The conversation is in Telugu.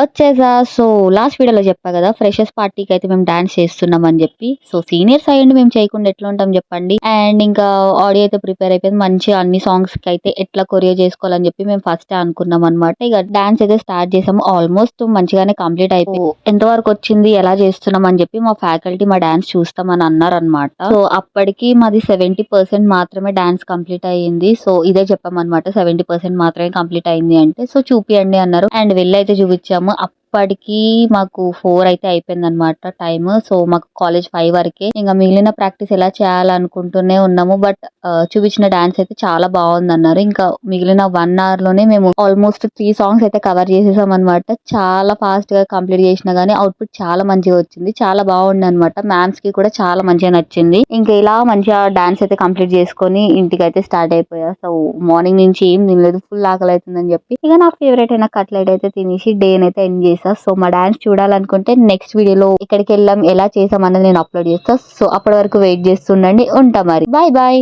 వచ్చేసా. సో, లాస్ట్ వీడియోలో చెప్పా గదా! ఫ్రెషర్స్ పార్టీకయితే మేము డాన్స్ చేస్తున్నామని జెప్పి. సో, సీనియర్స్ అయ్యుండి మేము చేయకుండా ఎట్లుంటాం జెప్పండి. అండ్ ఇంకా ఆడియో అయితే ప్రిపేర్ అయిపోయింది. మంచిగా అన్ని సాంగ్స్‌కయితే ఎట్లా కొరియో జేసుకోవాలని జెప్పి మేము ఫస్టే అనుకున్నామనమాట. ఇగ డాన్స్ అయితే స్టార్ట్ చేసాము. ఆల్మోస్ట్ మంచిగానే కంప్లీట్ అయిపోయి ఎంతవరకొచ్చింది, ఎలా చేస్తున్నాం అని జెప్పి మా ఫ్యాకల్టీ మా డాన్స్ చూస్తామని అన్నారనమాట. సో, అప్పటికి మాది 70% మాత్రమే డాన్స్ కంప్లీట్ అయ్యింది. సో, ఇదే చెప్పామనమాట. 70% మాత్రమే కంప్లీట్ అయింది అంటే, సో చూపియండి అన్నారు. అండ్ వెళ్ళైతే చూపిచ్చాము. అప్పటికి మాకు 4 అయితే అయిపోయిందనమాట టైము. సో, మాకు కాలేజ్ 5 వరకే. ఇంక మిగిలిన ప్రాక్టీస్ ఎలా చేయాలనుకుంటూనే ఉన్నాము. బట్ చూపించిన డాన్స్ అయితే చాలా బావుందన్నారు. ఇంకా మిగిలిన 1 అవర్‌లోనే మేము ఆల్మోస్ట్ 3 సాంగ్స్ అయితే కవర్ చేసేసామనమాట. చాలా ఫాస్ట్‌గా కంప్లీట్ చేసినా గానీ అవుట్‌పుట్ చాలా మంచిగా వచ్చింది. చాలా బావుందనమాట. మ్యామ్స్‌కి కూడా చాలా మంచిగా నచ్చింది. ఇంకా ఇలా మంచిగా డాన్స్ అయితే కంప్లీట్ చేసుకొని ఇంటికైతే స్టార్ట్ అయిపోయా. సో, మార్నింగ్ నుంచి ఏం తినలేదు. ఫుల్ ఆకలైతుందని చెప్పి ఇక నా ఫేవరెట్ అయిన కట్లెట్ అయితే తినేసి డేనైతే ఎండ్ చేశా. సో, మా డాన్స్ చూడాలనుకుంటే నెక్స్ట్ వీడియోలో ఎక్కడికెళ్ళాం, ఎలా చేసాం అన్నది నేను అప్‌లోడ్ చేస్తా. సో, అప్పటి వరకు వెయిట్ చేస్తుండండి. ఉంటా మరి. Bye bye.